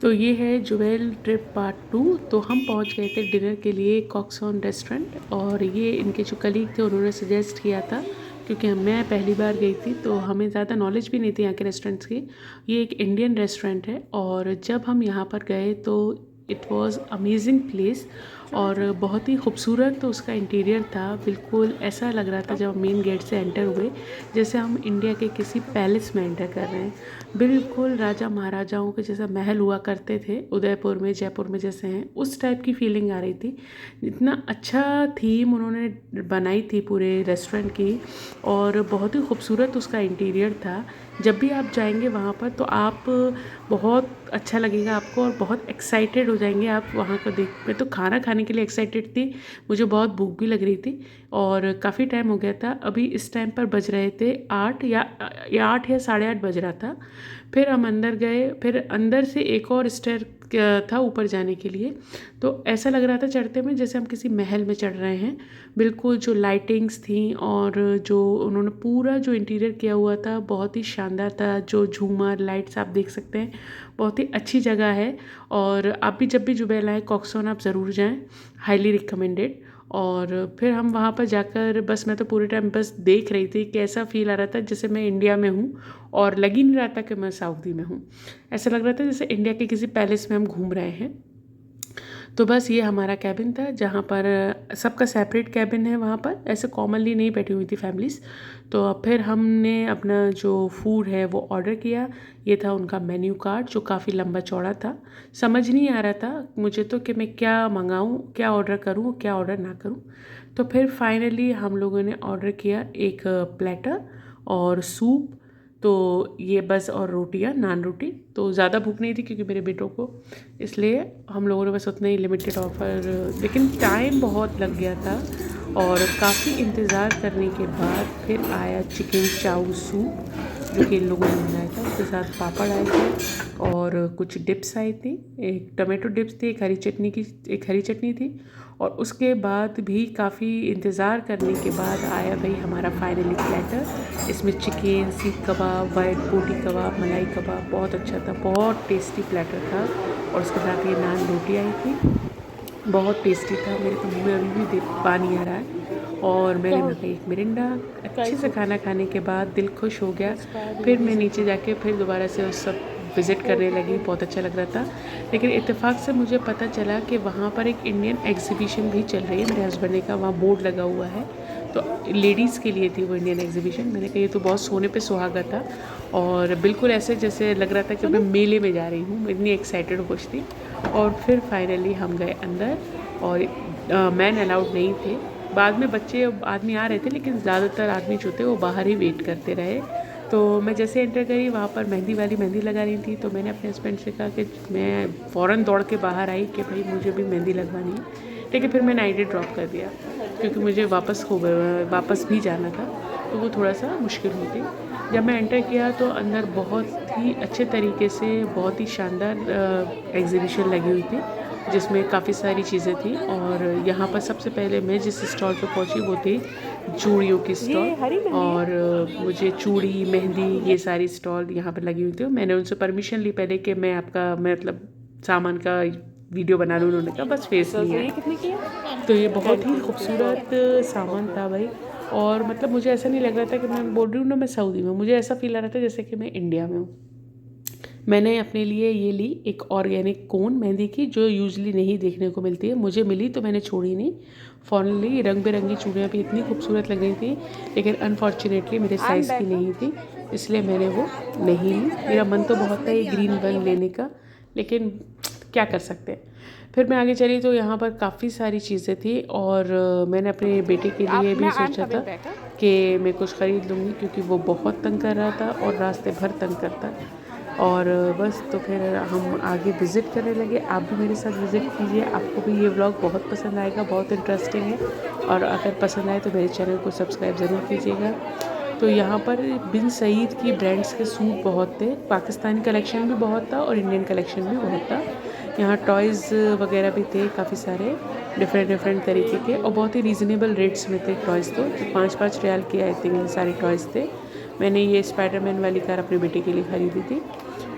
तो ये है जुवेल ट्रिप पार्ट 2। तो हम पहुंच गए थे डिनर के लिए कॉक्सॉन रेस्टोरेंट, और ये इनके जो कलीग थे उन्होंने सजेस्ट किया था, क्योंकि मैं पहली बार गई थी तो हमें ज़्यादा नॉलेज भी नहीं थी यहाँ के रेस्टोरेंट्स की। ये एक इंडियन रेस्टोरेंट है, और जब हम यहाँ पर गए तो इट वाज़ अमेजिंग प्लेस, और बहुत ही खूबसूरत तो उसका इंटीरियर था। बिल्कुल ऐसा लग रहा था जब हम मेन गेट से एंटर हुए जैसे हम इंडिया के किसी पैलेस में एंटर कर रहे हैं। बिल्कुल राजा महाराजाओं के जैसा महल हुआ करते थे उदयपुर में, जयपुर में जैसे हैं, उस टाइप की फीलिंग आ रही थी। इतना अच्छा थीम उन्होंने बनाई थी पूरे रेस्टोरेंट की, और बहुत ही खूबसूरत उसका इंटीरियर था। जब भी आप जाएंगे वहाँ पर तो आप बहुत अच्छा लगेगा आपको, और बहुत एक्साइटेड हो जाएंगे आप वहाँ को देख। मैं तो खाना खाने के लिए एक्साइटेड थी, मुझे बहुत भूख भी लग रही थी, और काफ़ी टाइम हो गया था। अभी इस टाइम पर बज रहे थे 8 या 8 या 8:30 बज रहा था। फिर हम अंदर गए, फिर अंदर से एक और स्टेयर था ऊपर जाने के लिए। तो ऐसा लग रहा था चढ़ते में जैसे हम किसी महल में चढ़ रहे हैं। बिल्कुल जो लाइटिंग्स थी और जो उन्होंने पूरा जो इंटीरियर किया हुआ था बहुत ही शानदार था। जो झूमर लाइट्स आप देख सकते हैं, बहुत ही अच्छी जगह है। और आप भी जब भी जुबैल आए कॉक्सॉन आप ज़रूर जाएं, हाईली रिकमेंडेड। और फिर हम वहाँ पर जाकर बस मैं तो पूरे टाइम बस देख रही थी कि ऐसा फील आ रहा था जैसे मैं इंडिया में हूँ, और लग ही नहीं रहा था कि मैं सऊदी में हूँ। ऐसा लग रहा था जैसे इंडिया के किसी पैलेस में हम घूम रहे हैं। तो बस ये हमारा कैबिन था, जहाँ पर सबका सेपरेट कैबिन है। वहाँ पर ऐसे कॉमनली नहीं बैठी हुई थी फैमिलीज़। तो अब फिर हमने अपना जो फूड है वो ऑर्डर किया। ये था उनका मेन्यू कार्ड जो काफ़ी लंबा चौड़ा था। समझ नहीं आ रहा था मुझे तो कि मैं क्या मंगाऊँ, क्या ऑर्डर करूँ, क्या ऑर्डर ना करूँ। तो फिर फाइनली हम लोगों ने ऑर्डर किया एक प्लेटर और सूप, तो ये बस, और रोटियां, नान रोटी। तो ज़्यादा भूख नहीं थी क्योंकि मेरे बेटों को, इसलिए हम लोगों ने बस उतना ही लिमिटेड ऑफ़र। लेकिन टाइम बहुत लग गया था, और काफ़ी इंतज़ार करने के बाद फिर आया चिकन चाऊ सूप जो कि इन लोगों ने बनाया था। उसके साथ पापड़ आए थे और कुछ डिप्स आई थी। एक टमाटो डिप्स थी, एक हरी चटनी थी। और उसके बाद भी काफ़ी इंतज़ार करने के बाद आया भाई हमारा फाइनली प्लेटर। इसमें चिकन, सीख कबाब, वाइट बोटी कबाब, मलाई कबाब, बहुत अच्छा था, बहुत टेस्टी प्लेटर था। और उसके साथ ये नान रोटी आई थी, बहुत टेस्टी था। मेरे तो मुँह में अभी भी पानी आ रहा है। और मैंने मंगाई एक मिरिंडा। अच्छे से खाना खाने के बाद दिल खुश हो गया। फिर मैं नीचे जाके फिर दोबारा से उस सब विज़िट करने लगी, बहुत अच्छा लग रहा था। लेकिन इत्तेफाक से मुझे पता चला कि वहाँ पर एक इंडियन एग्जीबिशन भी चल रही है। मेरे हस्बैंड ने कहा वहाँ बोर्ड लगा हुआ है, तो लेडीज़ के लिए थी वो इंडियन एग्जीबिशन। मैंने कहा ये तो बहुत सोने पे सुहागा था, और बिल्कुल ऐसे जैसे लग रहा था कि मैं मेले में जा रही हूँ, मैं इतनी एक्साइटेड खुश थी। और फिर फाइनली हम गए अंदर, और मैन अलाउड नहीं थे। बाद में बच्चे आदमी आ रहे थे, लेकिन ज़्यादातर आदमी जो थे वो बाहर ही वेट करते रहे। तो मैं जैसे एंटर करी वहाँ पर मेहंदी वाली मेहंदी लगा रही थी, तो मैंने अपने हस्बैंड से कहा कि मैं फ़ौरन दौड़ के बाहर आई कि भाई मुझे भी मेहंदी लगवानी है। लेकिन फिर मैंने आईडी ड्रॉप कर दिया क्योंकि मुझे वापस भी जाना था, तो वो थोड़ा सा मुश्किल होती। जब मैं एंटर किया तो अंदर बहुत ही अच्छे तरीके से बहुत ही शानदार एग्जीबिशन लगी हुई थी, जिसमें काफ़ी सारी चीज़ें थी। और यहाँ पर सबसे पहले मैं जिस स्टॉल पे पहुँची वो थी चूड़ियों की स्टॉल, और मुझे चूड़ी, मेहंदी, ये सारी स्टॉल यहाँ पर लगी हुई थी। मैंने उनसे परमिशन ली पहले कि मैं आपका मतलब सामान का वीडियो बना लूँ। उन्होंने कहा बस फेस नहीं है। तो ये बहुत ही खूबसूरत सामान था भाई। और मतलब मुझे ऐसा नहीं लग रहा था कि मैं बोल रही हूँ ना मैं सऊदी में, मुझे ऐसा फील आ रहा था जैसे कि मैं इंडिया में हूँ। मैंने अपने लिए ये ली एक ऑर्गेनिक कोन मेहंदी की, जो यूजली नहीं देखने को मिलती है। मुझे मिली तो मैंने छोड़ी नहीं, फ़ौरन ली। रंग बिरंगी चूड़ियाँ भी इतनी खूबसूरत लग रही थी, लेकिन अनफॉर्चुनेटली मेरे साइज़ की नहीं थी, इसलिए मैंने वो नहीं ली। मेरा मन तो बहुत था ये ग्रीन बन लेने का, लेकिन क्या कर सकते हैं। फिर मैं आगे चली तो यहाँ पर काफ़ी सारी चीज़ें थी, और मैंने अपने बेटे के लिए भी सोचा था कि मैं कुछ ख़रीद लूँगी, क्योंकि वो बहुत तंग कर रहा था और रास्ते भर तंग करता। और बस तो फिर हम आगे विज़िट करने लगे। आप भी मेरे साथ विज़िट कीजिए, आपको भी ये व्लॉग बहुत पसंद आएगा, बहुत इंटरेस्टिंग है। और अगर पसंद आए तो मेरे चैनल को सब्सक्राइब ज़रूर कीजिएगा। तो यहाँ पर बिन सईद की ब्रांड्स के सूट बहुत थे, पाकिस्तानी कलेक्शन भी बहुत था और इंडियन कलेक्शन भी बहुत था। यहाँ टॉयज़ वगैरह भी थे काफ़ी सारे, डिफरेंट तरीके के, और बहुत ही रीज़नेबल रेट्स में थे टॉयज़। तो 5-5 रियाल के आई थिंक ये सारे टॉयज़ थे। मैंने ये स्पाइडरमैन वाली कार अपने बेटे के लिए ख़रीदी थी।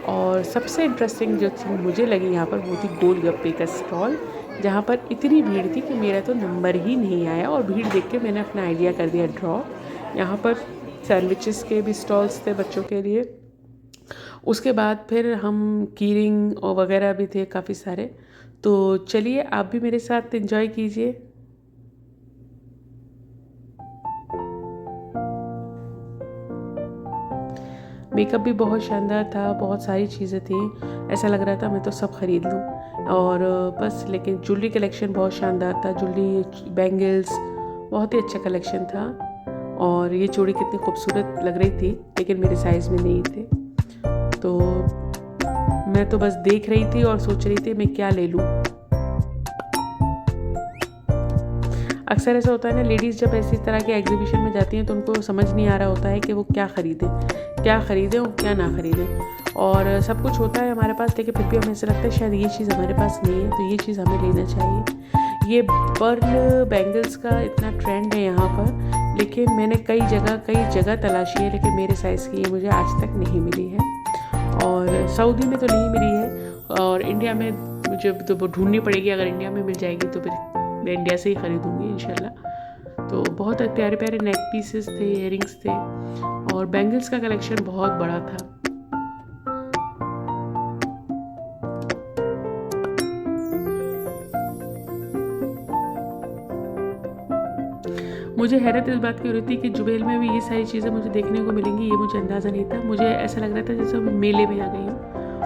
और सबसे इंटरेस्टिंग जो चीज़ मुझे लगी यहाँ पर वो थी गोलगप्पे का स्टॉल, जहाँ पर इतनी भीड़ थी कि मेरा तो नंबर ही नहीं आया, और भीड़ देख के मैंने अपना आइडिया कर दिया ड्रॉ। यहाँ पर सैंडविचेस के भी स्टॉल्स थे बच्चों के लिए। उसके बाद फिर हम कीरिंग और वगैरह भी थे काफ़ी सारे। तो चलिए आप भी मेरे साथ एंजॉय कीजिए। मेकअप भी बहुत शानदार था, बहुत सारी चीज़ें थी, ऐसा लग रहा था मैं तो सब ख़रीद लूँ। और बस, लेकिन ज्वेलरी कलेक्शन बहुत शानदार था, ज्वेलरी, बैंगल्स, बहुत ही अच्छा कलेक्शन था। और ये चूड़ी कितनी खूबसूरत लग रही थी, लेकिन मेरे साइज़ में नहीं थे। तो मैं तो बस देख रही थी और सोच रही थी मैं क्या ले लूँ। अक्सर ऐसा होता है ना, लेडीज़ जब ऐसी तरह के एग्जीबिशन में जाती हैं तो उनको समझ नहीं आ रहा होता है कि वो क्या ख़रीदें और क्या ना ख़रीदें। और सब कुछ होता है हमारे पास, लेकिन फिर भी हमें ऐसा लगता है शायद ये चीज़ हमारे पास नहीं है, तो ये चीज़ हमें लेना चाहिए। ये पर्ल बैंगल्स का इतना ट्रेंड है यहाँ पर, लेकिन मैंने कई जगह तलाशी है, लेकिन मेरे साइज़ की ये मुझे आज तक नहीं मिली है। और सऊदी में तो नहीं मिली है, और इंडिया में मुझे तो वो ढूंढनी पड़ेगी। अगर इंडिया में मिल जाएगी तो फिर मैं इंडिया से ही ख़रीदूँगी इंशाल्लाह। तो बहुत प्यारे प्यारे नेक पीसेस थे, इयररिंग्स थे, और बैंगल्स का कलेक्शन बहुत बड़ा था। मुझे हैरत इस बात की हो रही थी कि जुबेल में भी ये सारी चीज़ें मुझे देखने को मिलेंगी, ये मुझे अंदाज़ा नहीं था। मुझे ऐसा लग रहा था जैसे मैं मेले में आ गई हूँ।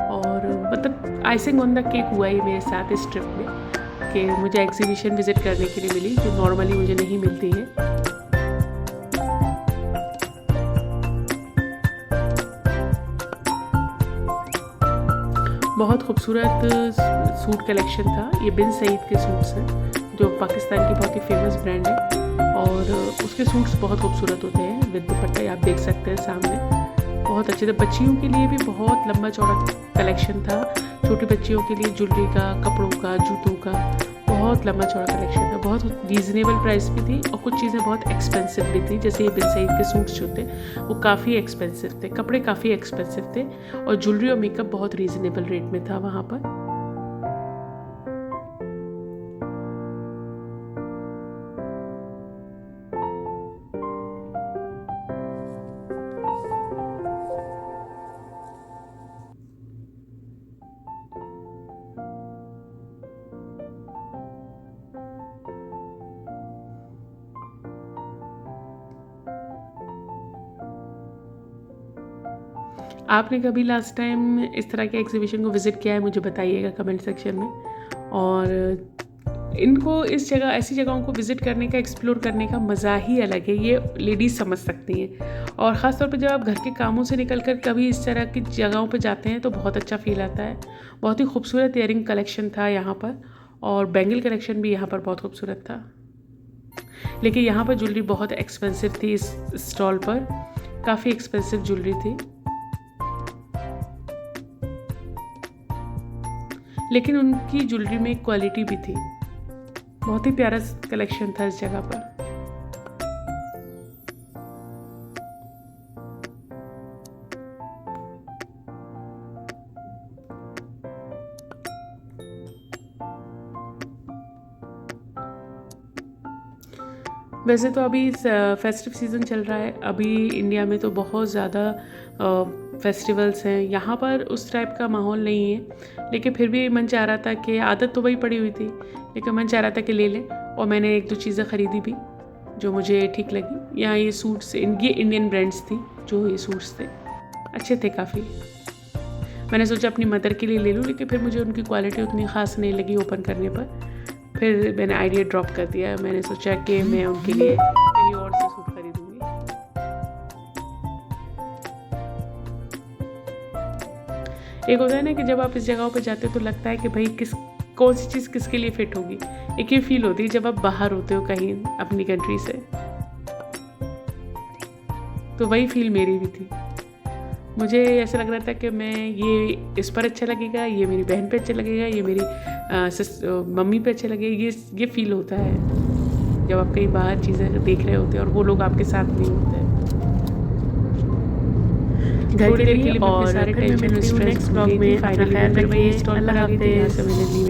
और मतलब आइसिंग ऑन द केक हुआ ही मेरे साथ इस ट्रिप में, कि मुझे एग्जीबिशन विज़िट करने के लिए मिली, जो नॉर्मली मुझे नहीं मिलती है। बहुत खूबसूरत सूट कलेक्शन था। ये बिन सईद के सूट्स हैं, जो पाकिस्तान की बहुत ही फेमस ब्रांड है, और उसके सूट्स बहुत खूबसूरत होते हैं विद दुपट्टा, आप देख सकते हैं सामने, बहुत अच्छे थे। बच्चियों के लिए भी बहुत लंबा चौड़ा कलेक्शन था, छोटी बच्चियों के लिए ज्वेलरी का, कपड़ों का, जूतों का, बहुत लंबा चौड़ा कलेक्शन था। बहुत रीज़नेबल प्राइस भी थी, और कुछ चीज़ें बहुत एक्सपेंसिव भी थी। जैसे ये बिन सईद के सूट्स जो थे वो काफ़ी एक्सपेंसिव थे, कपड़े काफ़ी एक्सपेंसिव थे, और ज्वेलरी और मेकअप बहुत रीज़नेबल रेट में था वहाँ पर। आपने कभी लास्ट टाइम इस तरह के एग्जीबिशन को विज़िट किया है, मुझे बताइएगा कमेंट सेक्शन में। और इनको, इस जगह, ऐसी जगहों को विज़िट करने का, एक्सप्लोर करने का मज़ा ही अलग है, ये लेडीज़ समझ सकती हैं। और ख़ास तौर पे जब आप घर के कामों से निकल कर कभी इस तरह की जगहों पे जाते हैं तो बहुत अच्छा फ़ील आता है। बहुत ही खूबसूरत इयरिंग कलेक्शन था यहाँ पर, और बैंगल कलेक्शन भी यहाँ पर बहुत खूबसूरत था। लेकिन यहाँ पर ज्वेलरी बहुत एक्सपेंसिव थी, इस स्टॉल पर काफ़ी एक्सपेंसिव ज्वेलरी थी, लेकिन उनकी ज्वेलरी में क्वालिटी भी थी। बहुत ही प्यारा कलेक्शन था इस जगह पर। वैसे तो अभी फेस्टिव सीज़न चल रहा है, अभी इंडिया में तो बहुत ज़्यादा फेस्टिवल्स हैं। यहाँ पर उस टाइप का माहौल नहीं है, लेकिन फिर भी मन चाह रहा था कि, आदत तो वही पड़ी हुई थी, लेकिन मन चाह रहा था कि ले लें, और मैंने एक दो चीज़ें ख़रीदी भी जो मुझे ठीक लगी। यहाँ ये सूट्स, ये इंडियन ब्रांड्स थी, जो ये सूट्स थे अच्छे थे काफ़ी। मैंने सोचा अपनी मदर के लिए ले लूँ, लेकिन फिर मुझे उनकी क्वालिटी उतनी ख़ास नहीं लगी ओपन करने पर। फिर मैंने आइडिया ड्रॉप कर दिया। मैंने सोचा कि मैं उनके लिए कहीं और से सूट खरीदूँगी। एक होता है ना कि जब आप इस जगहों पे जाते हो तो लगता है कि भाई कौन सी चीज़ किसके लिए फ़िट होगी। एक ये फील होती है जब आप बाहर होते हो कहीं अपनी कंट्री से, तो वही फील मेरी भी थी। मुझे ऐसा लग रहा था कि मैं ये इस पर अच्छा लगेगा, ये मेरी बहन पे अच्छा लगेगा, ये मेरी मम्मी पे अच्छा लगेगा। ये फील होता है जब आप कहीं बाहर चीज़ें देख रहे होते हैं और वो लोग आपके साथ नहीं होते हैं। घर के लिए और फिर मैं मिलती हूँ नेक्स्ट ब्लॉग में। अपना ख्याल रखिए। अल्लाह हाफिज़।